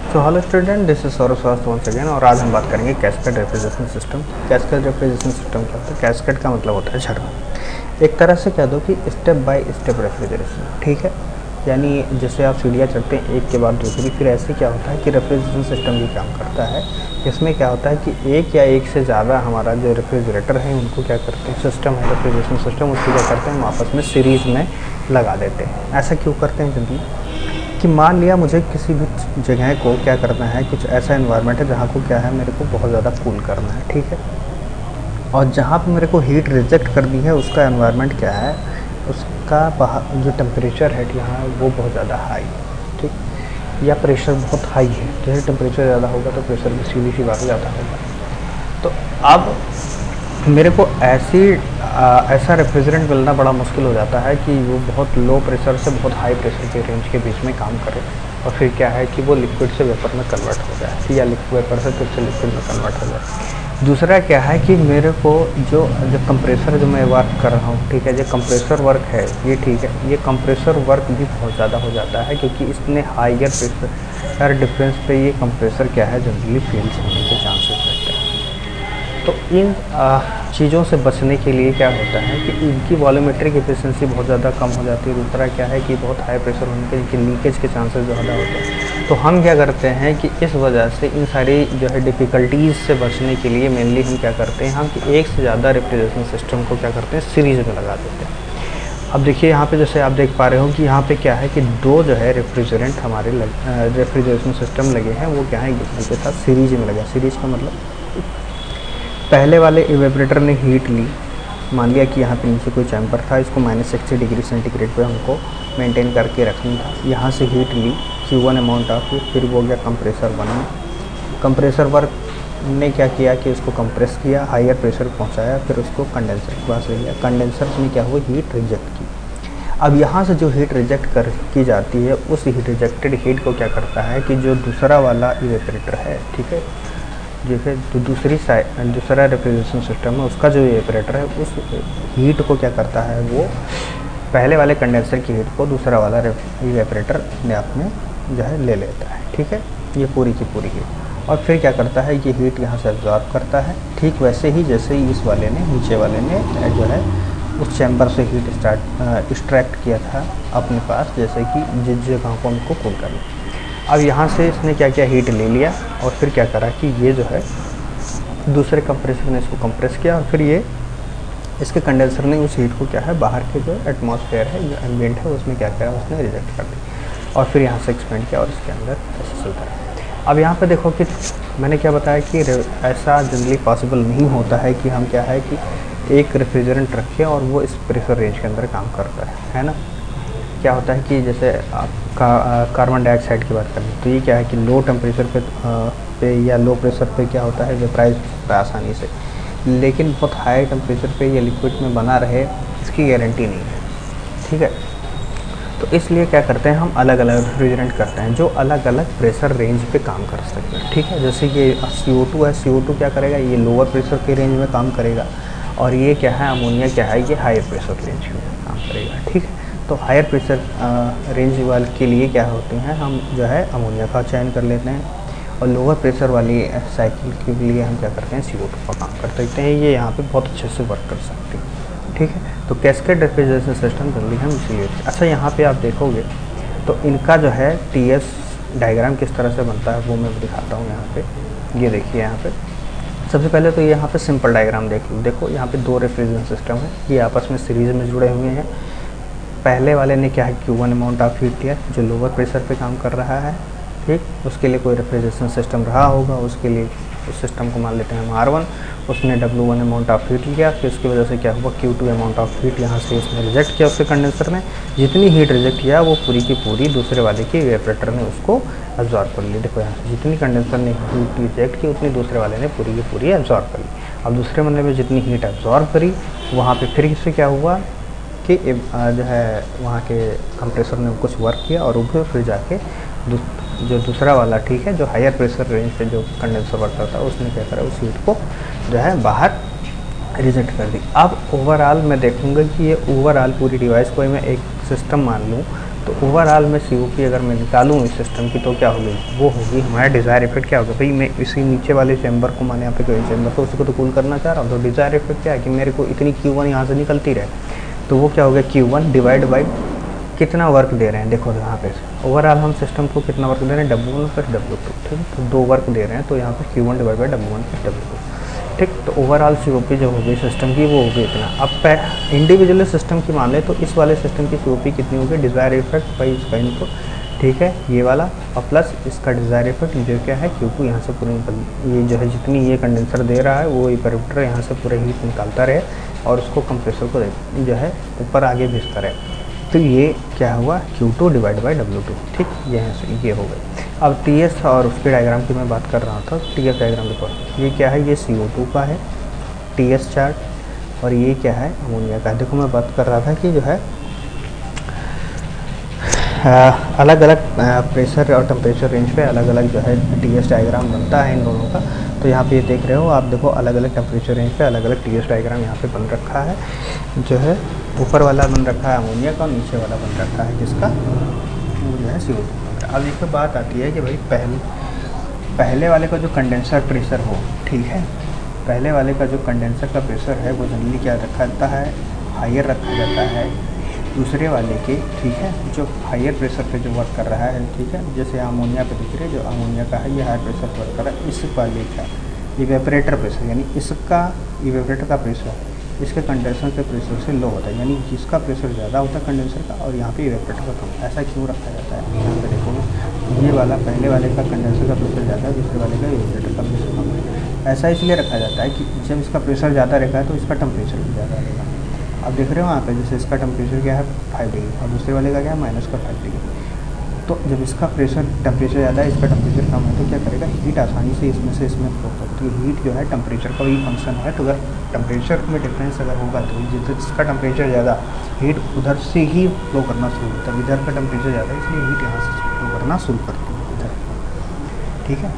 So hello student, this is Saurabh Shrivastava once again. और आज हम बात करेंगे cascade refrigeration system. Cascade refrigeration system क्या होता है? कैस्केड का मतलब होता है झरना। एक तरह से कह दो कि स्टेप बाय स्टेप रेफ्रिजरेशन, ठीक है। यानी जैसे आप सीढ़ियाँ चढ़ते हैं एक के बाद दूसरी, फिर ऐसे क्या होता है कि रेफ्रिजरेशन सिस्टम भी काम करता है। इसमें क्या होता है कि एक या एक से ज़्यादा हमारा जो रेफ्रिजरेटर है उनको क्या करते हैं, सिस्टम है रेफ्रिजरेशन सिस्टम, उसको क्या करते हैं हम आपस में सीरीज़ में लगा देते हैं। ऐसा क्यों करते हैं जनरली कि मान लिया मुझे किसी भी जगह को क्या करना है, कुछ ऐसा एनवायरनमेंट है जहाँ को क्या है मेरे को बहुत ज़्यादा कूल करना है, ठीक है। और जहाँ पे मेरे को हीट रिजेक्ट करनी है उसका एनवायरनमेंट क्या है, उसका जो टेम्परेचर है यहाँ वो बहुत ज़्यादा हाई, ठीक, या प्रेशर बहुत हाई है। जैसे टेम्परेचर ज़्यादा होगा तो प्रेशर भी सीधी सी बात ज़्यादा होगा। तो अब मेरे को ऐसा रेफ्रिजरेंट मिलना बड़ा मुश्किल हो जाता है कि वो बहुत लो प्रेशर से बहुत हाई प्रेशर के रेंज के बीच में काम करे, और फिर क्या है कि वो लिक्विड से वेपर में कन्वर्ट हो जाए, या वेपर से फिर से लिक्विड में कन्वर्ट हो जाए। दूसरा क्या है कि मेरे को जो कंप्रेसर जो मैं वर्क कर रहा हूँ, ठीक है, जो कंप्रेसर वर्क है ये, ठीक है, ये कंप्रेसर वर्क भी बहुत ज़्यादा हो जाता है क्योंकि इतने हाइयर प्रेशर डिफरेंस पे ये कंप्रेसर क्या है जनरली फेल्स होने के चांसेस रहते हैं। तो इन चीज़ों से बचने के लिए क्या होता है कि इनकी वॉल्यूमेट्रिक एफिशिएंसी बहुत ज़्यादा कम हो जाती है। दूसरा क्या है कि बहुत हाई प्रेशर होने के इनके लीकेज के चांसेस ज़्यादा होते हैं। तो हम क्या करते हैं कि इस वजह से इन सारी जो है डिफ़िकल्टीज़ से बचने के लिए मेनली हम क्या करते हैं, हम कि एक से ज़्यादा रेफ्रिजरेशन सिस्टम को क्या करते हैं सीरीज़ में लगा देते हैं। अब देखिए यहाँ पे जैसे आप देख पा रहे हो कि यहाँ पे क्या है कि दो जो है रेफ्रिजरेंट हमारे रेफ्रिजरेशन सिस्टम लगे हैं, वो क्या है एक दूसरे के साथ सीरीज में लगे। सीरीज का मतलब पहले वाले इवेपरेटर ने हीट ली, मान लिया कि यहाँ पे नीचे कोई चैम्बर था, इसको -60 डिग्री सेंटीग्रेड पे हमको मेंटेन करके रखना था। यहाँ से हीट ली Q1 अमाउंट ऑफ हीट, फिर वो गया कंप्रेसर 1 में। कंप्रेसर वर्क ने क्या किया कि इसको कंप्रेस किया, हायर प्रेशर पहुँचाया, फिर उसको कंडेंसर के पास ले गया। कंडेंसर ने क्या हुआ, हीट रिजेक्ट की। अब यहाँ से जो हीट रिजेक्ट की जाती है, उस हीट रिजेक्टेड हीट को क्या करता है कि जो दूसरा वाला इवेपरेटर है, ठीक है, जैसे तो दूसरा रेफ्रिजरेशन सिस्टम है उसका जो इवेपरेटर है उस हीट को क्या करता है, वो पहले वाले कंडेंसर की हीट को दूसरा वाला इवेपरेटर अपने आप में जो है ले लेता है, ठीक है, ये पूरी की पूरी हीट। और फिर क्या करता है, ये हीट यहाँ से एब्जॉर्ब करता है, ठीक वैसे ही जैसे ही इस वाले ने, नीचे वाले ने जो है उस चैम्बर से हीट एक्सट्रैक्ट किया था अपने पास, जैसे कि जिस जगह को हमको कूल करना। अब यहाँ से इसने क्या किया, हीट ले लिया, और फिर क्या करा कि ये जो है दूसरे कंप्रेसर ने इसको कंप्रेस किया, और फिर ये इसके कंडेंसर ने उस हीट को क्या है बाहर के जो एटमॉस्फेयर है, जो एम्बिएंट है, उसमें क्या करा, उसने रिजेक्ट कर दी, और फिर यहाँ से एक्सपेंड किया और इसके अंदर ऐसे चलता है। अब यहाँ पे देखो कि मैंने क्या बताया कि ऐसा जनरली पॉसिबल नहीं होता है कि हम क्या है कि एक रेफ्रिजरेंट रखें और वो इस प्रेशर रेंज के अंदर काम करता है ना। क्या होता है कि जैसे आप कार्बन डाइऑक्साइड की बात करें तो ये क्या है कि लो टेम्परेचर पे या लो प्रेशर पे क्या होता है, वेपराइज होता है आसानी से, लेकिन बहुत हाई टेम्परेचर पे ये लिक्विड में बना रहे इसकी गारंटी नहीं है, ठीक है। तो इसलिए क्या करते हैं, हम अलग अलग रेफ्रिजरेंट करते हैं जो अलग अलग प्रेशर रेंज पे काम कर सकते हैं, ठीक है। जैसे ये CO2 है, CO2 क्या करेगा, ये लोअर प्रेशर के रेंज में काम करेगा, और ये क्या है, अमोनिया क्या है, ये हाई प्रेशर रेंज में काम करेगा, ठीक है। तो हायर प्रेशर रेंज वाले के लिए क्या होते हैं, हम जो है अमोनिया का चयन कर लेते हैं, और लोअर प्रेशर वाली साइकिल के लिए हम क्या करते हैं, CO2 का काम कर सकते हैं। ये यहाँ पे बहुत अच्छे से वर्क कर सकते हैं, ठीक है। तो कैस्केड रेफ्रिजरेशन सिस्टम जल्दी हम इसीलिए। अच्छा, यहाँ पे आप देखोगे तो इनका जो है TS डायग्राम किस तरह से बनता है वो मैं दिखाता हूँ। यहाँ पे ये देखिए, यहाँ पे सबसे पहले तो यहाँ पे सिंपल डायग्राम देख लो। देखो यहाँ पे दो रेफ्रिजरेशन सिस्टम है, ये आपस में सीरीज में जुड़े हुए हैं। पहले वाले ने क्या है Q1 अमाउंट ऑफ हीट लिया जो लोअर प्रेशर पे काम कर रहा है, ठीक, उसके लिए कोई रेफ्रिजरेशन सिस्टम रहा होगा, उसके लिए उस सिस्टम को मान लेते हैं हम R1, उसने W1 अमाउंट ऑफ हीट लिया, फिर उसकी वजह से क्या हुआ, Q2 अमाउंट ऑफ हीट यहाँ से इसने रिजेक्ट किया, उसके कंडेंसर ने जितनी हीट रिजेक्ट किया वो पूरी की पूरी दूसरे वाले की इवेपरेटर ने उसको एब्जॉर्ब कर ली। देखो यहाँ से जितनी कंडेंसर ने हीट रिजेक्ट की उतनी दूसरे वाले ने पूरी की पूरी एब्जॉर्ब कर ली। अब दूसरे वाले में जितनी हीट एब्जॉर्ब करी, वहाँ पर फिर इससे क्या हुआ कि जो है वहाँ के कंप्रेसर ने कुछ वर्क किया, और वो फिर जाके जो दूसरा वाला, ठीक है, जो हायर प्रेशर रेंज पे जो कंडेंसर वर्क करता है उसने क्या करा, उस हीट को जो है बाहर रिजेक्ट कर दी। अब ओवरऑल मैं देखूंगा कि ये ओवरऑल पूरी डिवाइस को मैं एक सिस्टम मान लूँ तो ओवरऑल में COP अगर मैं निकालूँ इस सिस्टम की तो क्या होगी, वो होगी हमारा डिज़ायर इफेक्ट। क्या होगा भाई, मैं इसी नीचे वाले चैम्बर को, मैंने यहाँ पे कोई चैम्बर तो उसको तो कूल करना चाह रहा हूँ, तो डिज़ायर इफेक्ट क्या है कि मेरे को इतनी Q1 यहाँ से निकलती रहे, तो वो क्या होगा Q1 डिवाइड बाई कितना वर्क दे रहे हैं। देखो यहाँ पे ओवरऑल हम सिस्टम को कितना वर्क दे रहे हैं, W1 प्लस W2, ठीक है, तो 2 वर्क दे रहे हैं, तो यहाँ पे Q1 divide by W1 plus W2, ठीक। तो ओवरऑल COP जो होगी सिस्टम की वो होगी इतना। अब इंडिविजुअल सिस्टम की मान ले तो इस वाले सिस्टम की COP कितनी होगी, डिज़ायर इफेक्ट बाई इसका इनपुट, ठीक है, ये वाला, और प्लस इसका डिज़ायर इफेक्ट जो क्या है Q2 यहाँ से पूरी निकल, ये जो है जितनी ये कंडेंसर दे रहा है वो इवेपोरेटर यहाँ से पूरा हीट निकालता रहे और उसको कंप्रेसर को जो है ऊपर आगे भेजता रहे। तो ये क्या हुआ, Q2 डिवाइड बाई W2, ठीक, ये हो गई। अब TS और उसके डायग्राम की मैं बात कर रहा था, TS डायग्राम देखो, ये क्या है, ये CO2 का है TS चार्ट, और ये क्या है, अमोनिया का। देखो मैं बात कर रहा था कि जो है अलग अलग प्रेशर और टेम्परेचर रेंज पे अलग अलग जो है TS डायग्राम बनता है इन दोनों का। तो यहाँ पे ये देख रहे हो आप, देखो अलग अलग टेम्परेचर रेंज पे अलग अलग TS डायग्राम यहाँ पे बन रखा है, जो है ऊपर वाला बन रखा है अमोनिया का और नीचे वाला बन रखा है जिसका वो जो है CO2। अब एक बात आती है कि भाई पहले वाले का जो कंडेंसर प्रेशर हो, ठीक है, पहले वाले का जो कंडेंसर का प्रेशर है वो जनरली क्या रखा जाता है, हायर रखा जाता है दूसरे वाले के, ठीक है, जो हायर प्रेशर पे जो वर्क कर रहा है, ठीक है, जैसे अमोनिया पे दिख रहे हैं, जो अमोनिया का है ये हाई प्रेशर पर वर्क कर रहा है। इस वाले का इवेपोरेटर प्रेशर, यानी इसका इवेपोरेटर का प्रेशर इसके कंडेंसर के प्रेशर से लो होता है, यानी जिसका प्रेशर ज़्यादा होता है कंडेंसर का और यहाँ पे इवेपोरेटर का कम। ऐसा क्यों रखा जाता है, यहाँ पे देखो ये वाला पहले वाले का कंडेंसर का प्रेशर ज़्यादा है, दूसरे वाले का इवेपोरेटर का प्रेशर कम है। ऐसा इसलिए रखा जाता है कि जब इसका प्रेशर ज़्यादा रहता है तो इसका टेम्परेचर भी ज़्यादा रहेगा। अब देख रहे हो वहाँ पे, जैसे इसका टेम्परेचर क्या है 5 डिग्री और दूसरे वाले का क्या है -5 डिग्री। तो जब इसका टेम्परेचर ज़्यादा है, इसका टेम्परेचर कम है, तो क्या करेगा, हीट आसानी से इसमें से इसमें फ्लो करती है। हीट जो है टेम्परेचर का वही फंक्शन है, तो अगर टेम्परेचर में डिफरेंस अगर होगा तो जिसका टेम्परेचर ज़्यादा, हीट उधर से ही फ्लो करना शुरू होता है। इधर का टेम्परेचर ज़्यादा है इसलिए हीट यहाँ से फ्लो करना शुरू करती है इधर, ठीक है।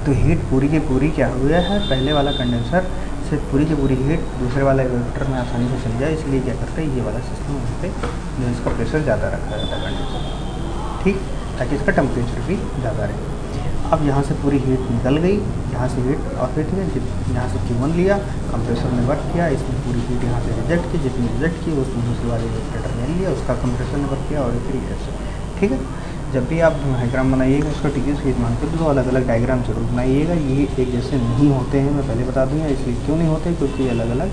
तो हीट पूरी की पूरी क्या हो गया है, पहले वाला कंडेंसर से पूरी की पूरी हीट दूसरे वाला इवेपोरेटर में आसानी से चल जाए, इसलिए क्या करते हैं ये वाला सिस्टम यहाँ पे जो इसका प्रेशर ज़्यादा रखा जाता है कंडेंसर, ठीक, ताकि इसका टेम्परेचर भी ज़्यादा रहे। अब यहाँ से पूरी हीट निकल गई, यहाँ से हीट और फिर ठीक है, यहाँ से Q1 लिया, कंप्रेसर ने वर्क किया, इसमें पूरी हीट यहाँ से रिजेक्ट की, जितनी रिजेक्ट की उसमें दूसरे वाले इवेपोरेटर ने लिया, उसका कंप्रेसर ने वर्क किया और फिर ऐसे, ठीक है। जब भी आप डायग्राम बनाइएगा उसका TS के मान के तो अलग अलग डायग्राम जरूर बनाइएगा, ये एक जैसे नहीं होते हैं, मैं पहले बता दूँगा। इसलिए क्यों नहीं होते, क्योंकि अलग अलग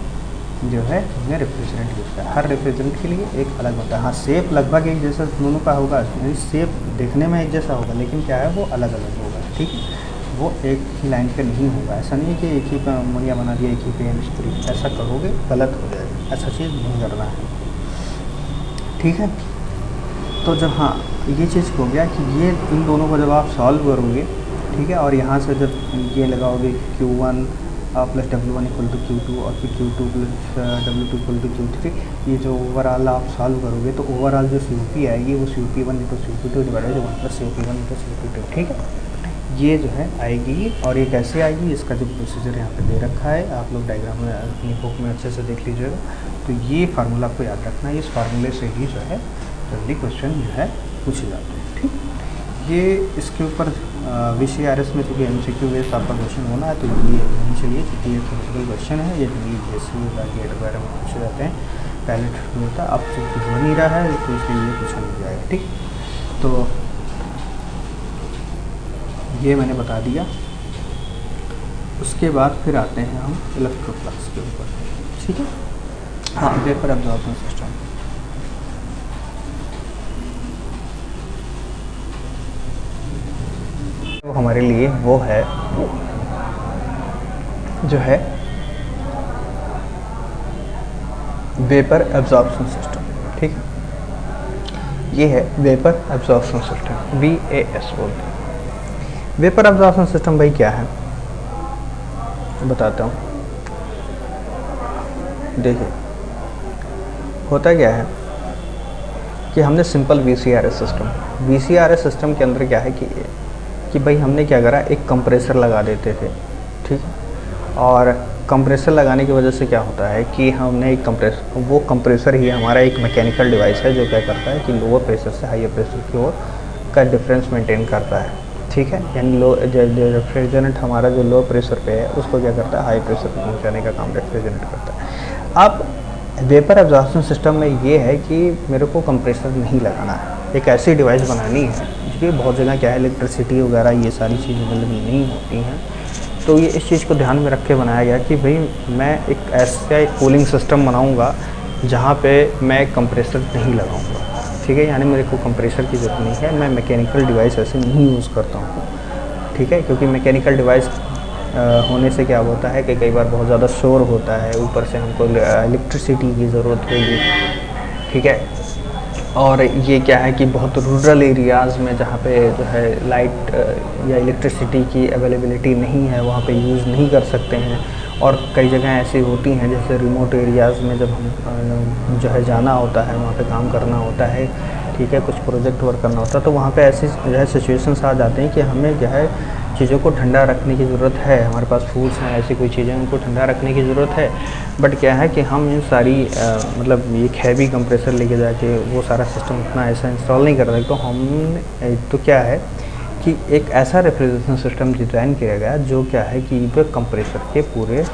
जो है हमने रिफ्रिजरेंट यूज़ किया, हर रिफ्रिजरेंट के लिए एक अलग होता है। हाँ, शेप लगभग एक जैसा दोनों का होगा, शेप देखने में एक जैसा होगा, लेकिन क्या है वो अलग अलग होगा, ठीक है, वो एक ही लाइन पे नहीं होगा। ऐसा नहीं है कि एक ही पे अमोनिया बना दिया, एक ही पे केमिस्ट्री, ऐसा करोगे गलत हो जाएगा, ऐसा चीज़ नहीं करना है, ठीक है। तो जब हाँ ये चीज़ हो गया कि ये इन दोनों को जब आप सॉल्व करोगे, ठीक है, और यहाँ से जब ये लगाओगे Q1 plus W1 equal to Q2 और फिर Q2 plus W2 equal to Q3, ये जो ओवरऑल आप सॉल्व करोगे तो ओवरऑल जो COP आएगी वो COP1 into COP2 divided 1 plus COP1 into COP2, ठीक है, ये जो है आएगी। और ये कैसे आएगी, इसका जो प्रोसीजर यहाँ पे दे रखा है, आप लोग डायग्राम में अपनी बुक में अच्छे से देख लीजिएगा। तो ये फार्मूला आपको याद रखना है, इस फार्मूले से ही जो है जल्दी क्वेश्चन जो है पूछे जाते हैं, ठीक। ये इसके ऊपर VCRS में चूँकि MCQ बेस्ड आपका क्वेश्चन होना है तो ये नहीं चाहिए, क्योंकि ये फिजिकल क्वेश्चन है, ये GSC गेट वगैरह में पूछे जाते हैं, पायलट होता है। अब जो कुछ हो नहीं रहा है तो इसलिए ये पूछा नहीं जाएगा, ठीक। तो ये मैंने बता दिया। उसके बाद फिर आते हैं हम इलेक्ट्रोफ्लक्स के ऊपर, ठीक है। हाँ, वेपर एब्जॉर्प्शन सिस्टम, तो हमारे लिए वो है जो है वेपर एब्जॉर्प्शन सिस्टम, ठीक है। ये है वेपर एब्जॉर्प्शन सिस्टम, VAS बोलते हैं। वेपर एब्जॉर्प्शन सिस्टम भाई क्या है बताता हूँ। देखिए होता क्या है कि हमने सिंपल VCRS सिस्टम के अंदर क्या है कि भाई हमने क्या करा, एक कंप्रेसर लगा देते थे, ठीक है, और कंप्रेसर लगाने की वजह से क्या होता है कि हमने एक वो कंप्रेसर ही हमारा एक मैकेनिकल डिवाइस है जो क्या करता है कि लोअर प्रेशर से हायर प्रेशर की ओर का डिफरेंस मेंटेन करता है, ठीक है। यानी जो रेफ्रिजरेंट हमारा जो लो प्रेशर पे है उसको क्या करता है, हाई प्रेशर पे पहुंचाने का काम रेफ्रिजरेंट करता है। अब वेपर एब्जॉर्प्शन सिस्टम में ये है कि मेरे को कंप्रेसर नहीं लगाना है, एक ऐसी डिवाइस बनानी है जिसकी बहुत जगह क्या है इलेक्ट्रिसिटी वगैरह ये सारी चीज़ें अवेलेबल नहीं होती हैं। तो ये इस चीज़ को ध्यान में रख के बनाया गया कि भाई मैं एक ऐसा एक कूलिंग सिस्टम बनाऊँगा जहाँ पे मैं कंप्रेसर नहीं लगाऊँगा, ठीक है। यानी मेरे को कंप्रेसर की ज़रूरत नहीं है, मैं मैकेनिकल डिवाइस ऐसे नहीं यूज़ करता हूँ, ठीक है। क्योंकि मैकेनिकल डिवाइस होने से क्या होता है कि कई बार बहुत ज़्यादा शोर होता है, ऊपर से हमको इलेक्ट्रिसिटी की ज़रूरत होगी, ठीक है। और ये क्या है कि बहुत रूरल एरियाज़ में जहाँ पे जो है लाइट या इलेक्ट्रिसिटी की अवेलेबिलिटी नहीं है वहाँ पे यूज़ नहीं कर सकते हैं। और कई जगह ऐसी होती हैं जैसे रिमोट एरियाज़ में जब हम जो है जाना होता है, वहाँ पे काम करना होता है, ठीक है, कुछ प्रोजेक्ट वर्क करना होता है, तो वहाँ पे ऐसी जो है सिचुएशंस आ जाते हैं कि हमें जो है चीज़ों को ठंडा रखने की ज़रूरत है। हमारे पास फूड्स हैं, ऐसी कोई चीज़ें उनको ठंडा रखने की ज़रूरत है, बट क्या है कि हम इन सारी मतलब एक हैवी कंप्रेसर लेके जाके वो सारा सिस्टम उतना ऐसा इंस्टॉल नहीं कर सकते। तो हम तो क्या है कि एक ऐसा रेफ्रिजरेशन सिस्टम डिज़ाइन किया गया जो क्या है कि वो कंप्रेसर के पूरे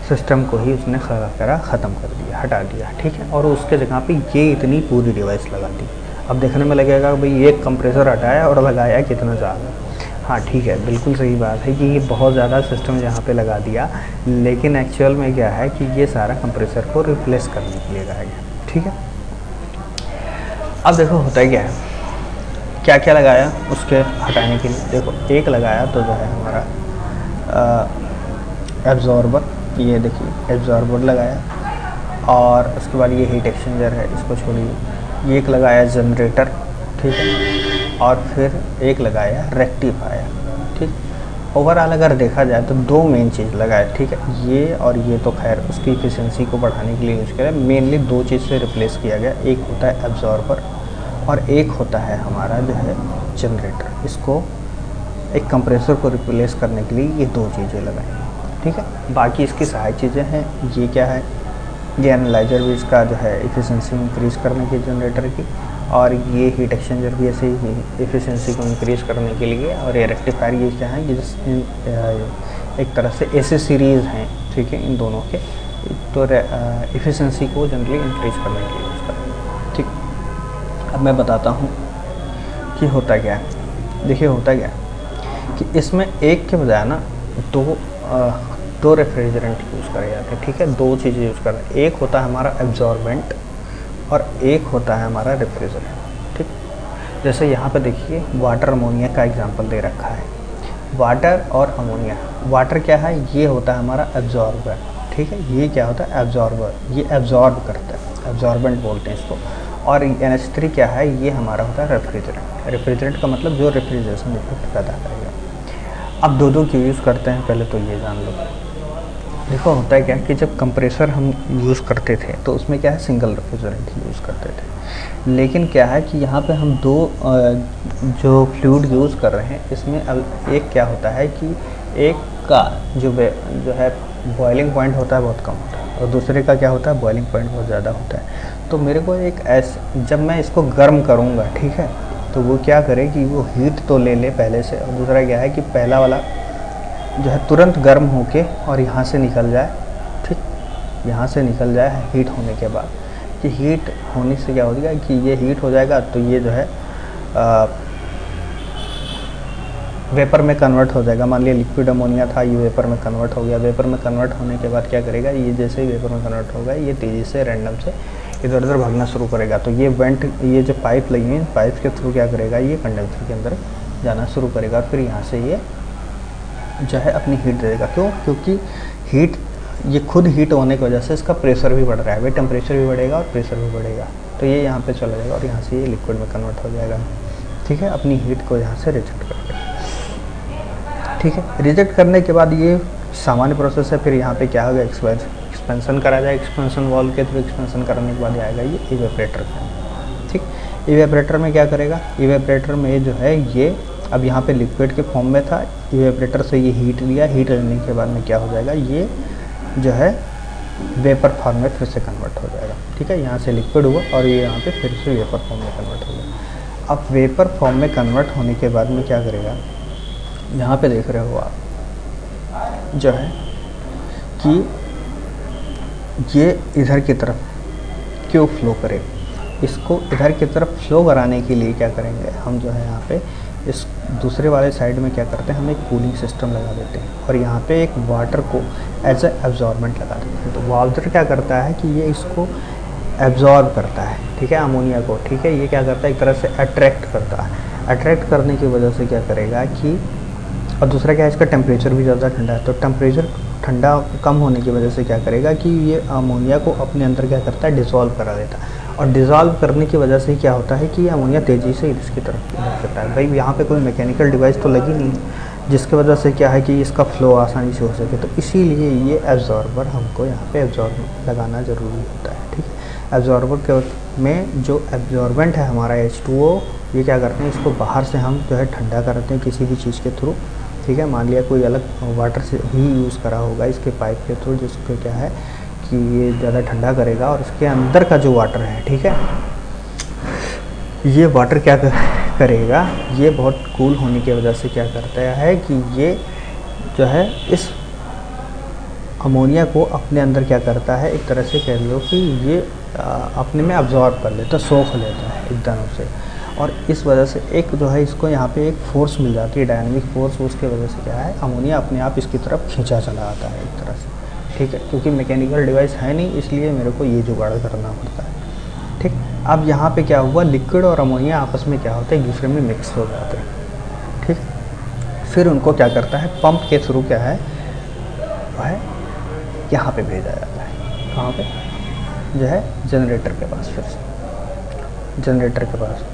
सिस्टम को ही उसने ख़त्म कर दिया, हटा दिया, ठीक है। और उसके जगह पे ये इतनी पूरी डिवाइस लगा दी। अब देखने में लगेगा भाई एक कंप्रेसर हटाया और लगाया कितना ज़्यादा, हाँ ठीक है, बिल्कुल सही बात है कि ये बहुत ज़्यादा सिस्टम यहाँ पे लगा दिया, लेकिन एक्चुअल में क्या है कि ये सारा कंप्रेसर को रिप्लेस करने के लिए लगाया गया, ठीक है। अब देखो होता है क्या है, क्या क्या लगाया उसके हटाने के लिए। देखो एक लगाया तो जो है हमारा एब्जॉर्बर, ये देखिए एब्जॉर्बर लगाया, और उसके बाद ये हीट एक्सचेंजर है, इसको छोड़िए। ये एक लगाया जनरेटर, ठीक है, और फिर एक लगाया रेक्टिफायर, ठीक। ओवरऑल अगर देखा जाए तो दो मेन चीज़ लगाए, ठीक है। ये और ये तो खैर उसकी इफिशिएंसी को बढ़ाने के लिए यूज़ किया, मेनली दो चीज़ से रिप्लेस किया गया। एक होता है एब्जॉर्बर और एक होता है हमारा जो है जनरेटर। इसको एक कंप्रेसर को रिप्लेस करने के लिए ये दो चीज़ें लगाई, ठीक है। बाकी इसकी सहायक चीज़ें हैं, ये क्या है, ये एनालाइज़र भी इसका जो है एफिशिएंसी इंक्रीज़ करने की जनरेटर की, और ये हीट एक्सचेंजर भी ऐसे ही एफिशिएंसी को इंक्रीज़ करने के लिए, और ये रेक्टिफायर ये क्या है, ये एक तरह से ऐसे सीरीज़ हैं, ठीक है, इन दोनों के, तो एफिशिएंसी को जनरली इंक्रीज़ करने के लिए यूज़ करते हैं, ठीक। अब मैं बताता हूँ कि होता क्या है। देखिए होता क्या है कि इसमें एक के बजाय ना दो रेफ्रिजरेंट यूज़ करे जाते हैं, ठीक है। दो चीज़ें यूज़ कर रहे हैं, एक होता है हमारा एब्जॉर्बेंट और एक होता है हमारा रेफ्रिजरेंट, ठीक। जैसे यहाँ पे देखिए वाटर अमोनिया का एग्जांपल दे रखा है, वाटर और अमोनिया। वाटर क्या है, ये होता है हमारा एब्जॉर्बर, ठीक है। ये क्या होता है एब्जॉर्बर, ये एब्जॉर्ब करता है, एब्जॉर्बेंट बोलते हैं इसको। और NH3 क्या है, ये हमारा होता है रेफ्रिजरेंट। रेफ्रिजरेंट का मतलब जो रेफ्रिजरेशन इफेक्ट पैदा करेगा। अब दो क्यों यूज़ करते हैं, पहले तो ये जान लो। देखो होता है क्या कि जब कंप्रेसर हम यूज़ करते थे तो उसमें क्या है सिंगल रेफ्रिजरेंट ही यूज़ करते थे, लेकिन क्या है कि यहाँ पे हम दो जो फ्लूइड यूज़ कर रहे हैं, इसमें अब एक क्या होता है कि एक का जो है बॉइलिंग पॉइंट होता है बहुत कम होता है, और दूसरे का क्या होता है बॉइलिंग पॉइंट बहुत ज़्यादा होता है। तो मेरे को एक जब मैं इसको गर्म करूँगा, ठीक है, तो वो क्या करे कि वो हीट तो ले ले पहले से, और दूसरा क्या है कि पहला वाला जो है तुरंत गर्म होके और यहाँ से निकल जाए, ठीक, यहाँ से निकल जाए हीट होने के बाद। कि हीट होने से क्या हो जाएगा कि ये हीट हो जाएगा तो ये जो है वेपर में कन्वर्ट हो जाएगा। मान लिया लिक्विड अमोनिया था, ये वेपर में कन्वर्ट हो गया। वेपर में कन्वर्ट होने के बाद क्या करेगा, ये जैसे ही वेपर में कन्वर्ट होगा ये तेज़ी से रैंडम से इधर उधर भागना शुरू करेगा। तो ये वेंट, ये जो पाइप लगी है, पाइप के थ्रू क्या करेगा, ये कंडेंसर के अंदर जाना शुरू करेगा, और फिर यहाँ से ये जो है अपनी हीट देगा। क्यों? क्योंकि हीट, ये खुद हीट होने की वजह से इसका प्रेशर भी बढ़ रहा है, वे टेम्परेचर भी बढ़ेगा और प्रेशर भी बढ़ेगा। तो ये यहाँ पे चला जाएगा और यहाँ से ये लिक्विड में कन्वर्ट हो जाएगा, ठीक है, अपनी हीट को यहाँ से रिजेक्ट करके, ठीक है। रिजेक्ट करने के बाद ये सामान्य प्रोसेस है। फिर यहाँ पे क्या होगा, एक्सपेंशन करा जाएगा, एक्सपेंशन वॉल्व के थ्रू एक्सपेंशन करने के बाद आएगा ये इवेपरेटर का, ठीक। इवेपरेटर में क्या करेगा, इवेपरेटर में जो है ये अब यहाँ पे लिक्विड के फॉर्म में था, इवेपरेटर से ये हीट लिया, हीट लेने के बाद में क्या हो जाएगा, ये जो है वेपर फॉर्म में फिर से कन्वर्ट हो जाएगा। ठीक है, यहाँ से लिक्विड हुआ और ये यहाँ पे फिर से वेपर फॉर्म में कन्वर्ट हो गया। अब वेपर फॉर्म में कन्वर्ट होने के बाद में क्या करेगा, यहाँ पे देख रहे हो आप जो है कि ये इधर की तरफ क्यों फ्लो करे, इसको इधर की तरफ फ्लो कराने के लिए क्या करेंगे हम जो है यहाँ पे इस दूसरे वाले साइड में क्या करते हैं, हम एक कूलिंग सिस्टम लगा देते हैं और यहाँ पे एक वाटर को एज ए एब्जॉर्बेंट लगा देते हैं। तो वाटर क्या करता है कि ये इसको एब्जॉर्ब करता है, ठीक है, अमोनिया को, ठीक है, ये क्या करता है एक तरह से अट्रैक्ट करता है। अट्रैक्ट करने की वजह से क्या करेगा कि, और दूसरा क्या है, इसका टेम्परेचर भी ज़्यादा ठंडा है, तो टेम्परेचर ठंडा कम होने की वजह से क्या करेगा कि ये अमोनिया को अपने अंदर क्या करता है, डिसॉल्व करा देता है। और डिज़ोल्व करने की वजह से क्या होता है कि ये अमोनिया तेज़ी से इसकी तरफ करता है। भाई यहाँ पे कोई मैकेनिकल डिवाइस तो लगी नहीं है जिसकी वजह से क्या है कि इसका फ्लो आसानी से हो सके, तो इसीलिए ये एब्जॉर्बर हमको यहाँ पे एब्जॉर्बर लगाना ज़रूरी होता है। ठीक है, एब्जॉर्बर के में जो एब्जॉर्बेंट है हमारा H2O, ये क्या करते हैं, इसको बाहर से हम जो है ठंडा करते हैं किसी भी चीज़ के थ्रू। ठीक है, मान लिया कोई अलग वाटर से ही यूज़ करा होगा इसके पाइप के थ्रू, जिसको क्या है कि ये ज़्यादा ठंडा करेगा और इसके अंदर का जो वाटर है, ठीक है, ये वाटर क्या करेगा, ये बहुत कूल होने की वजह से क्या करता है कि ये जो है इस अमोनिया को अपने अंदर क्या करता है, एक तरह से कह लो कि ये अपने में अब्जॉर्ब कर लेता है, सोख लेता है एकदम से। और इस वजह से एक जो है इसको यहाँ पे एक फोर्स मिल जाती है, डायनामिक फोर्स, उसके वजह से क्या है अमोनिया अपने आप इसकी तरफ खींचा चला आता है एक तरह से। ठीक है, क्योंकि मैकेनिकल डिवाइस है नहीं इसलिए मेरे को ये जुगाड़ करना पड़ता है। ठीक, अब यहाँ पे क्या हुआ, लिक्विड और अमोनिया आपस में क्या होता है, एक दूसरे में मिक्स हो जाते हैं। ठीक, फिर उनको क्या करता है, पंप के थ्रू क्या है वह यहाँ पे भेजा जाता है, कहाँ पे, जो है जनरेटर के पास, फिर से जनरेटर के पास।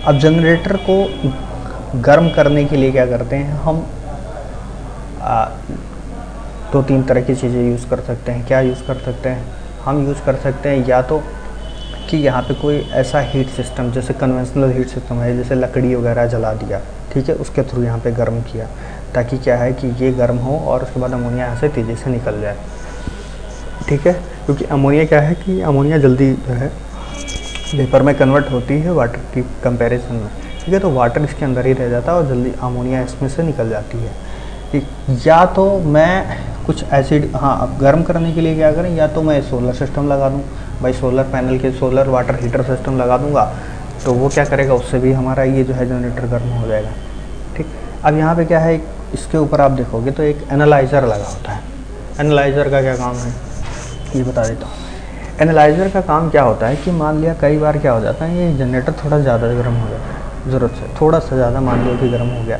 अब जनरेटर को गर्म करने के लिए क्या करते हैं हम, दो तीन तरह की चीज़ें यूज़ कर सकते हैं। क्या यूज़ कर सकते हैं हम, यूज़ कर सकते हैं या तो कि यहाँ पे कोई ऐसा हीट सिस्टम, जैसे कन्वेंशनल हीट सिस्टम है, जैसे लकड़ी वगैरह जला दिया, ठीक है, उसके थ्रू यहाँ पे गर्म किया, ताकि क्या है कि ये गर्म हो और उसके बाद अमोनिया यहाँ से तेज़ी से निकल जाए। ठीक है, क्योंकि अमोनिया क्या है कि अमोनिया जल्दी जो है वेपर में कन्वर्ट होती है वाटर की कंपैरिजन में। ठीक है, तो वाटर इसके अंदर ही रह जाता है और जल्दी अमोनिया इसमें से निकल जाती है। ठीक, या तो मैं कुछ एसिड, हाँ, अब गर्म करने के लिए क्या करें, या तो मैं सोलर सिस्टम लगा दूँ, भाई सोलर पैनल के सोलर वाटर हीटर सिस्टम लगा दूँगा, तो वो क्या करेगा, उससे भी हमारा ये जो है जनरेटर गर्म हो जाएगा। ठीक, अब यहाँ पे क्या है, इसके ऊपर आप देखोगे तो एक एनालाइज़र लगा होता है। एनालाइज़र का क्या काम है ये बता देता हूँ। एनालाइज़र का काम क्या होता है कि मान लिया कई बार क्या हो जाता है, ये जनरेटर थोड़ा ज़्यादा गर्म हो जाता है, ज़रूरत से थोड़ा सा ज़्यादा मान लो कि गर्म हो गया,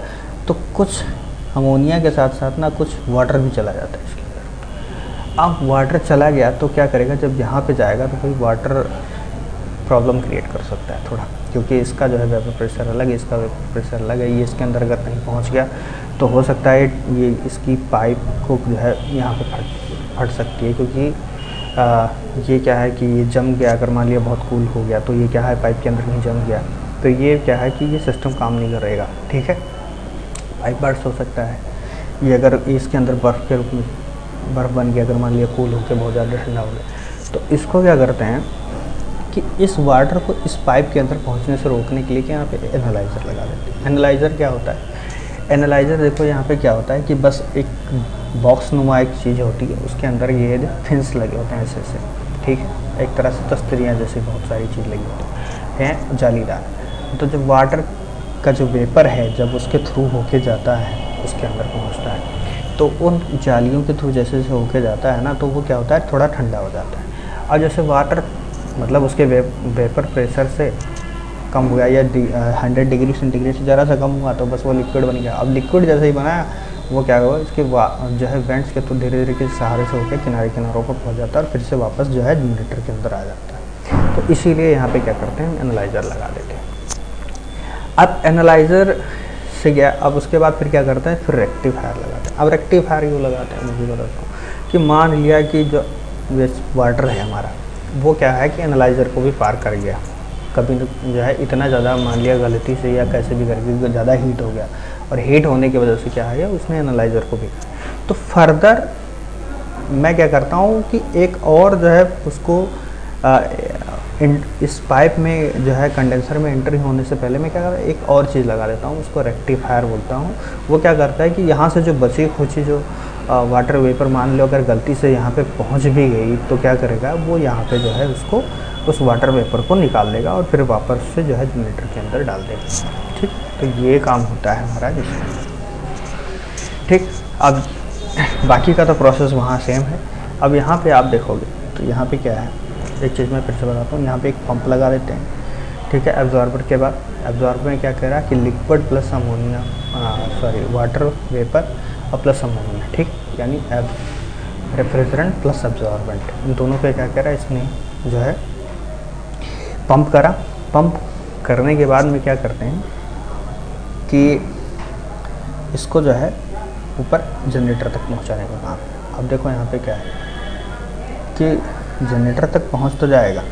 तो कुछ अमोनिया के साथ साथ ना कुछ वाटर भी चला जाता है इसके अंदर। अब वाटर चला गया तो क्या करेगा, जब यहाँ पे जाएगा तो कोई वाटर प्रॉब्लम क्रिएट कर सकता है थोड़ा, क्योंकि इसका जो है वेपर प्रेशर अलग है, इसका वेपर प्रेशर अलग है। ये इसके अंदर अगर नहीं पहुँच गया तो हो सकता है ये इसकी पाइप को जो है यहाँ पे फट सकती है, क्योंकि ये क्या है कि ये जम गया, अगर मान लिया बहुत कूल हो गया तो ये क्या है पाइप के अंदर नहीं जम गया, तो ये क्या है कि ये सिस्टम काम नहीं करेगा। ठीक है, पाइप बर्स्ट हो सकता है। ये अगर इसके अंदर बर्फ़ के रूप में बर्फ़ बन गया, अगर मान लिया कूल होकर बहुत ज़्यादा ठंडा हो गया, तो इसको क्या करते हैं कि इस वाटर को इस पाइप के अंदर पहुंचने से रोकने के लिए क्या यहाँ पे एनालाइज़र लगा देते हैं। एनालाइज़र क्या होता है, एनालाइज़र देखो यहाँ पे क्या होता है कि बस एक बॉक्स नुमा एक चीज़ होती है, उसके अंदर ये फिन्स लगे होते हैं ऐसे, ठीक है, एक तरह से तस्तरियाँ जैसी बहुत सारी चीज़ लगी होती हैं जालीदार। तो जब वाटर का जो वेपर है जब उसके थ्रू होके जाता है, उसके अंदर पहुंचता है, तो उन जालियों के थ्रू जैसे जैसे होके जाता है ना, तो वो क्या होता है थोड़ा ठंडा हो जाता है। और जैसे वाटर मतलब उसके वेपर प्रेशर से कम हो गया या 100 डिग्री सेंटीग्रेड से ज़रा सा कम हुआ तो बस वो लिक्विड बन गया। अब लिक्विड जैसे ही बनाया वो क्या हुआ, इसके जो है वेंट्स के तो धीरे धीरे के सहारे से होकर किनारों पर पहुंच जाता है और फिर से वापस जो है जनरेटर के अंदर आ जाता है। तो इसीलिए यहाँ पे क्या करते हैं, एनालाइज़र लगा देते हैं। अब एनालाइज़र से गया, अब उसके बाद फिर क्या करते हैं, फिर रेक्टिफायर लगाते हैं। अब रेक्टिफायर क्यों लगाते हैं मुझे बताता हूँ कि मान लिया कि जो वेस्ट वाटर है हमारा वो क्या है कि एनालाइज़र को भी पार कर गया, कभी जो है इतना ज़्यादा मान लिया गलती से या कैसे भी करके ज़्यादा हीट हो गया, और हीट होने की वजह से क्या है उसने एनालाइज़र को भी, तो फर्दर मैं क्या करता हूँ कि एक और जो है उसको इस पाइप में जो है कंडेंसर में एंट्री होने से पहले मैं क्या करता हूँ, एक और चीज़ लगा देता हूँ, उसको रेक्टिफायर बोलता हूँ। वो क्या करता है कि यहाँ से जो बची खुची जो वाटर वेपर मान लो अगर गलती से यहाँ पे पहुँच भी गई तो क्या करेगा, वो यहाँ पे जो है उसको उस वाटर वेपर को निकाल देगा और फिर वापस से जो है जनरेटर के अंदर डाल देगा। ठीक, तो ये काम होता है हमारा इसमें। ठीक, अब बाकी का तो प्रोसेस वहाँ सेम है। अब यहाँ पे आप देखोगे तो यहाँ पे क्या है, एक चीज़ मैं फिर से बताता हूँ। यहाँ पे एक पंप लगा देते हैं, ठीक है। एब्जॉर्बर के बाद एब्जॉर्बर में क्या कह रहा है कि liquid plus ammonia, water vapour और प्लस अमोनिया, ठीक, यानी रेफ्रिजरेंट प्लस एब्जॉर्बेंट, इन दोनों पे क्या कह रहा है, इसने जो है पंप करा। पंप करने के बाद में क्या करते हैं कि इसको जो है ऊपर जनरेटर तक पहुंचाने का काम। अब देखो यहाँ पे क्या है कि जनरेटर तक पहुंच तो जाएगा,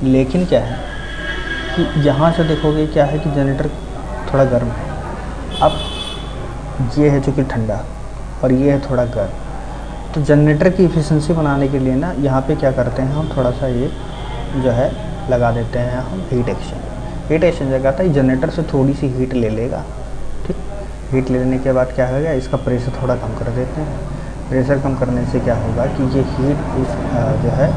लेकिन क्या है कि यहाँ से देखोगे क्या है कि जनरेटर थोड़ा गर्म है। अब ये है चूँकि ठंडा और ये है थोड़ा गर्म, तो जनरेटर की इफ़िशेंसी बनाने के लिए ना यहाँ पे क्या करते हैं हम, थोड़ा सा ये जो है लगा देते हैं हम हीट एक्सचेंजर। हीट एक्सचेंजर क्या था, जनरेटर से थोड़ी सी हीट ले लेगा, ठीक। हीट लेने के बाद क्या होगा, इसका प्रेशर थोड़ा कम कर देते हैं। प्रेशर कम करने से क्या होगा कि ये हीट जो है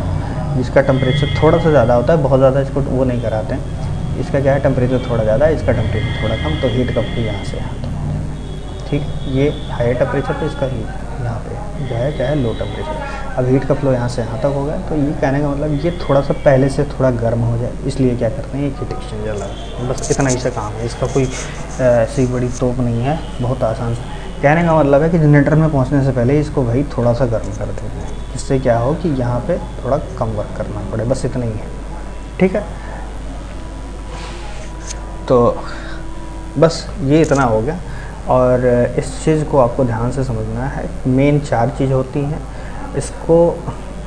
जिसका टेम्परेचर थोड़ा सा ज़्यादा होता है, बहुत ज़्यादा इसको वो नहीं कराते हैं, इसका क्या है टेम्परेचर थोड़ा ज़्यादा है, इसका टेम्परेचर थोड़ा कम, तो हीट कम भी यहाँ से यहाँ तक, ठीक। ये हाई टेम्परेचर पे, इसका हीट यहाँ पे जो है क्या है लो टेम्परेचर। अब हीट का फ्लो यहाँ से यहाँ तक हो गया, तो ये कहने का मतलब ये थोड़ा सा पहले से थोड़ा गर्म हो जाए, इसलिए क्या करते हैं, ये हीट एक्सचेंजर लगा। बस इतना ही सा काम है, इसका कोई ऐसी बड़ी तोप नहीं है, बहुत आसान सा। कहने का मतलब है कि जनरेटर में पहुंचने से पहले इसको भाई थोड़ा सा गर्म कर देते हैं, जिससे क्या हो कि यहाँ पे थोड़ा कम वर्क करना पड़े, बस इतना ही है, ठीक है। तो बस ये इतना हो गया। और इस चीज़ को आपको ध्यान से समझना है। मेन 4 चीज़ होती हैं इसको।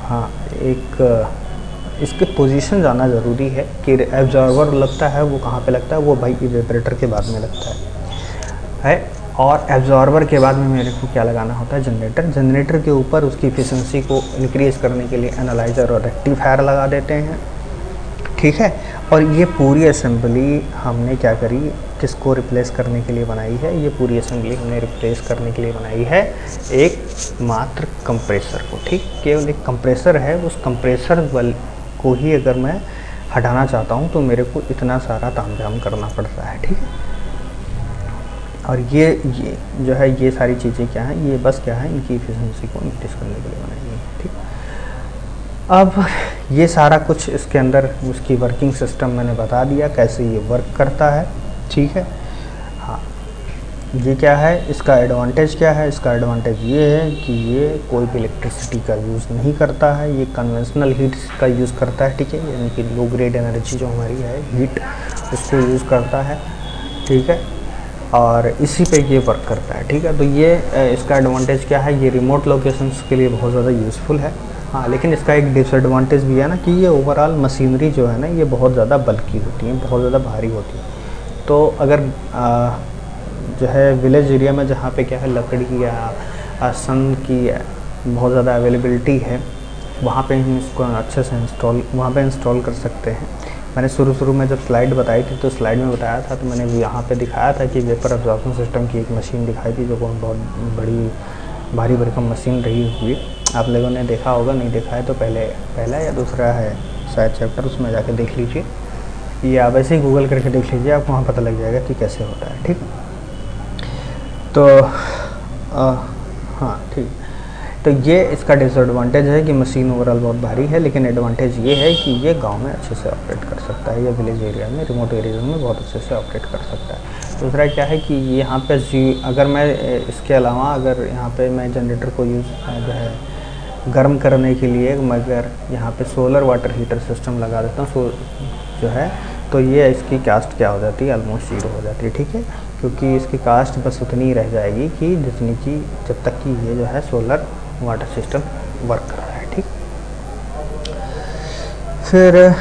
हाँ, एक इसके पोजीशन जाना ज़रूरी है कि एब्जॉर्बर लगता है वो कहाँ पे लगता है, वो भाई इवेपोरेटर के बाद में लगता है। और एब्जॉर्बर के बाद में मेरे को क्या लगाना होता है, जनरेटर। जनरेटर के ऊपर उसकी एफिशिएंसी को इंक्रीज़ करने के लिए एनालाइज़र और रेक्टिफायर लगा देते हैं, ठीक है। और ये पूरी असेंबली हमने क्या करी, किसको रिप्लेस करने के लिए बनाई है, ये पूरी असेंबली हमने रिप्लेस करने के लिए बनाई है एक मात्र कंप्रेसर को, ठीक। केवल एक कंप्रेसर है, उस कंप्रेसर वाल को ही अगर मैं हटाना चाहता हूँ तो मेरे को इतना सारा तामझाम करना पड़ता है, ठीक है। और ये जो है ये सारी चीज़ें क्या हैं, ये बस क्या है, इनकी एफिशिएंसी को इंक्रीज करने के लिए बनाई है, ठीक। अब ये सारा कुछ इसके अंदर उसकी वर्किंग सिस्टम मैंने बता दिया, कैसे ये वर्क करता है, ठीक है। हाँ, ये क्या है, इसका एडवांटेज क्या है, इसका एडवांटेज ये है कि ये कोई भी इलेक्ट्रिसिटी का यूज़ नहीं करता है, ये कन्वेंशनल हीट का यूज़ करता है, ठीक है। यानी कि लो ग्रेड एनर्जी जो हमारी है हीट, उसको यूज़ करता है, ठीक है। और इसी पे ये वर्क करता है, ठीक है। तो ये इसका एडवांटेज क्या है, ये रिमोट लोकेशंस के लिए बहुत ज़्यादा यूज़फुल है। हाँ, लेकिन इसका एक डिसएडवांटेज भी है ना कि ये ओवरऑल मशीनरी जो है ना, ये बहुत ज़्यादा बल्की होती है, बहुत ज़्यादा भारी होती है। तो अगर जो है विलेज एरिया में जहाँ पे क्या है लकड़ी या सन की बहुत ज़्यादा अवेलेबिलिटी है, वहाँ पे हम इसको अच्छे से इंस्टॉल कर सकते हैं। मैंने शुरू में जब स्लाइड बताई थी तो स्लाइड में बताया था, तो मैंने यहाँ पे दिखाया था कि वेपर एब्जॉर्प्शन सिस्टम की एक मशीन दिखाई थी जो बहुत बड़ी भारी भरकम मशीन रही हुई। आप लोगों ने देखा होगा, नहीं देखा है तो पहला या दूसरा है शायद चैप्टर, उसमें जाके देख लीजिए, या वैसे ही गूगल करके देख लीजिए, आपको वहाँ पता लग जाएगा कि कैसे होता है, ठीक। तो हाँ, ठीक। तो ये इसका डिसएडवांटेज है कि मशीन ओवरऑल बहुत भारी है, लेकिन एडवांटेज ये है कि ये गांव में अच्छे से ऑपरेट कर सकता है, या विलेज एरिया में, रिमोट एरिया में बहुत अच्छे से ऑपरेट कर सकता है। दूसरा क्या है कि यहाँ पे अगर मैं इसके अलावा अगर यहाँ पे मैं जनरेटर को यूज़ जो है गर्म करने के लिए मगर यहाँ पे सोलर वाटर हीटर सिस्टम लगा देता हूँ जो है, तो ये इसकी कास्ट क्या हो जाती है, ऑलमोस्ट 0 हो जाती है, ठीक है। क्योंकि इसकी कास्ट बस उतनी ही रह जाएगी कि जितनी की जब तक कि ये जो है सोलर वाटर सिस्टम वर्क कर रहा है, ठीक। फिर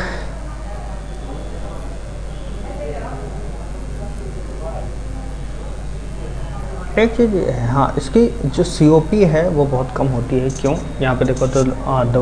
एक चीज़ ये है, हाँ, इसकी जो COP है वो बहुत कम होती है। क्यों? यहाँ पे देखो तो द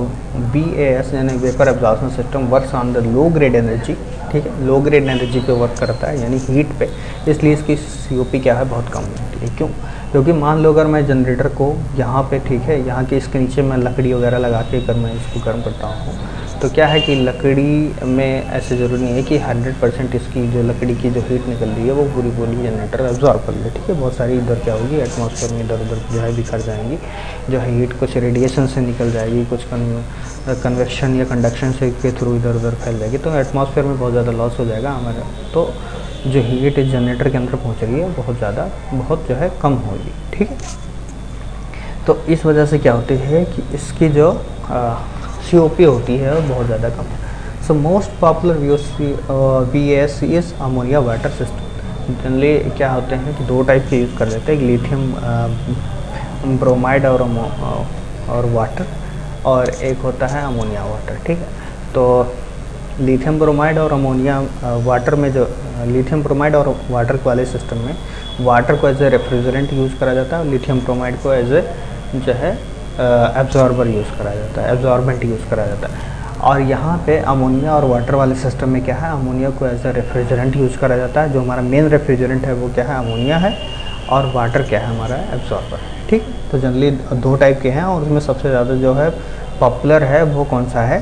VAS यानी vapour absorption system works on the low grade energy, ठीक है, लो ग्रेड एनर्जी पे वर्क करता है यानी हीट पे, इसलिए इसकी COP क्या है, बहुत कम होती है। क्यों? क्योंकि मान लो अगर मैं जनरेटर को यहाँ पे, ठीक है, यहाँ के इसके नीचे मैं लकड़ी वगैरह लगा के अगर मैं इसको गर्म करता हूँ, तो क्या है कि लकड़ी में ऐसे ज़रूरी नहीं है कि 100% इसकी जो लकड़ी की जो हीट निकल रही है वो पूरी जनरेटर एब्जॉर्ब कर ले, ठीक है। बहुत सारी इधर क्या होगी, एटमॉस्फेयर में इधर उधर जो है बिखर जाएंगी, जो है हीट कुछ रेडिएशन से निकल जाएगी, कुछ कन्वेक्शन या कंडक्शन से के थ्रू इधर उधर फैल जाएगी, तो एटमॉस्फेयर में बहुत ज़्यादा लॉस हो जाएगा हमारा। तो जो हीट इस जनरेटर के अंदर पहुँच रही है बहुत जो है कम होगी, ठीक है। तो इस वजह से क्या होती है कि इसकी जो COP होती है वो बहुत ज़्यादा कम है। So most popular VAS is ammonia water system. Generally क्या होते हैं कि 2 टाइप के यूज़ कर लेते हैं, लिथियम ब्रोमाइड और वाटर, और एक होता है अमोनिया वाटर, ठीक है। तो लिथियम ब्रोमाइड और अमोनिया वाटर में जो लिथियम ब्रोमाइड और वाटर वाले सिस्टम में वाटर को एज ए रेफ्रिजरेंट यूज़ करा जाता है और लिथियम ब्रोमाइड को एज ए जो है एब्जॉर्बर यूज़ करा जाता है, एब्जॉर्बेंट यूज़ करा जाता है। और यहाँ पे अमोनिया और वाटर वाले सिस्टम में क्या है, अमोनिया को एज ए रेफ्रिजरेंट यूज़ करा जाता है। जो हमारा मेन रेफ्रिजरेंट है वो क्या है, अमोनिया है, और वाटर क्या है, हमारा एब्जॉर्बर, ठीक। तो जनरली 2 टाइप के हैं, और उसमें सबसे ज़्यादा जो है पॉपुलर है वो कौन सा है,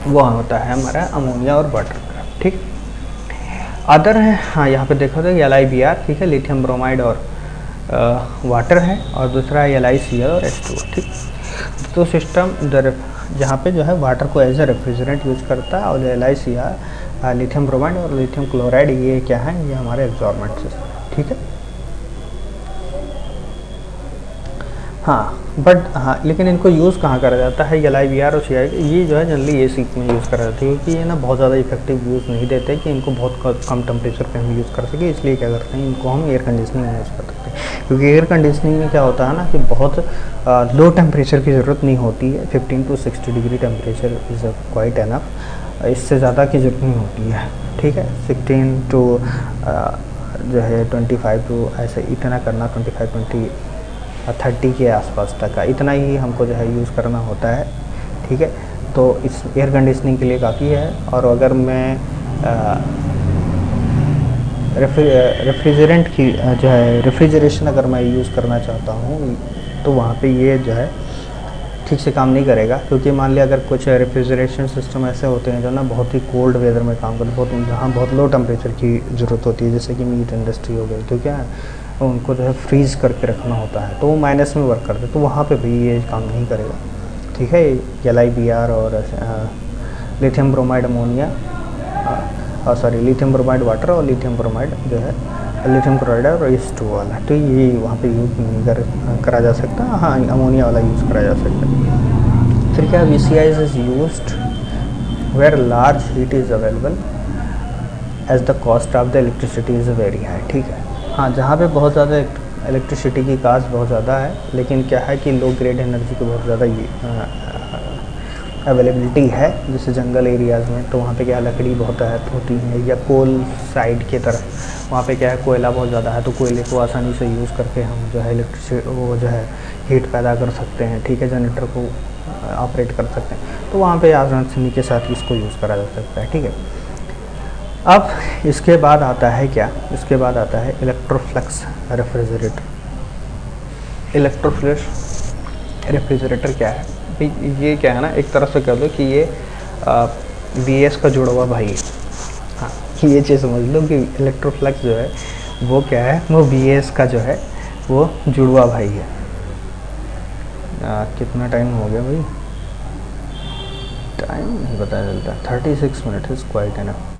वो होता है हमारा अमोनिया और वाटर का, ठीक। अदर है, हाँ, यहाँ पे देखो तो LiBr, ठीक है, लिथियम ब्रोमाइड और वाटर है, और दूसरा है LiCl और H2O, ठीक। तो सिस्टम जहाँ पे जो है वाटर को एज ए रेफ्रिजरेंट यूज करता है, और LiCl लिथियम ब्रोमाइड और लिथियम क्लोराइड ये क्या है, ये हमारे एब्जॉर्बेंट सिस्टम, ठीक है। हाँ, बट हाँ, लेकिन इनको यूज़ कहाँ करा जाता है, LiBr और CI, ये जो है जनरली AC में यूज़ करा जाता है, क्योंकि ये ना बहुत ज़्यादा इफेक्टिव यूज़ नहीं देते कि इनको बहुत कम टेम्परेचर पे हम यूज़ कर सके, इसलिए क्या करते हैं, इनको हम एयर कंडीशनिंग में यूज़ कर सकते हैं। क्योंकि एयर कंडीशनिंग में क्या होता है ना कि बहुत लो टेम्परेचर की ज़रूरत नहीं होती है, 15 to 60 degree temperature is quite enough, इससे ज़्यादा की ज़रूरत नहीं होती है, ठीक है। 16 to जो है 25 to ऐसे इतना करना, 25-20 30 के आसपास तक का इतना ही हमको जो है यूज़ करना होता है, ठीक है। तो इस एयर कंडीशनिंग के लिए काफ़ी है। और अगर मैं रेफ्रिजरेंट की जो है रेफ्रिजरेशन अगर मैं यूज़ करना चाहता हूँ, तो वहाँ पे ये जो है ठीक से काम नहीं करेगा, क्योंकि मान लिया अगर कुछ रेफ्रिजरेशन सिस्टम ऐसे होते हैं जो ना बहुत ही कोल्ड वेदर में काम करते हैं, जहाँ बहुत लो टेम्परेचर की ज़रूरत होती है, जैसे कि मीट इंडस्ट्री हो गई, तो क्या है उनको जो है फ्रीज़ करके रखना होता है, तो वो माइनस में वर्क करते हैं, तो वहाँ पे भी ये काम नहीं करेगा, ठीक है। LiBr और lithium bromide ammonia, sorry lithium bromide water और लिथियम ब्रोमाइड जो है लिथियम क्लोराइड और H2O वाला, तो ये वहाँ पे यूज़ नहीं करा जा सकता। हाँ, अमोनिया वाला यूज़ करा जा सकता है। फिर क्या, VCIs is used where large heat is available as the cost of the electricity is very high, ठीक है। हाँ, जहाँ पे बहुत ज़्यादा इलेक्ट्रिसिटी की कास्ट बहुत ज़्यादा है, लेकिन क्या है कि लो ग्रेड एनर्जी की बहुत ज़्यादा अवेलेबिलिटी है, जैसे जंगल एरियाज़ में, तो वहाँ पे क्या लकड़ी बहुत होती है, या कोल साइड की तरफ वहाँ पे क्या है कोयला बहुत ज़्यादा है, तो कोयले को आसानी से यूज़ करके हम जो है इलेक्ट्रिसिटी वो जो है हीट पैदा कर सकते हैं, ठीक है, जनरेटर को ऑपरेट कर सकते हैं, तो वहाँ पे आसानी के साथ इसको यूज़ करा जा सकता है, ठीक है। अब इसके बाद आता है क्या, इसके बाद आता है इलेक्ट्रोफ्लक्स रेफ्रिजरेटर। इलेक्ट्रोफ्लक्स रेफ्रिजरेटर क्या है, ये क्या है ना, एक तरह से कह लो कि ये VAS का जुड़ा हुआ भाई है। हाँ, ये चीज़ समझ लो कि इलेक्ट्रोफ्लक्स जो है वो क्या है, वो VAS का जो है वो जुड़वा भाई है। कितना टाइम हो गया भाई, टाइम नहीं पता चलता, 36 मिनट इज़ क्वाइट एनफ।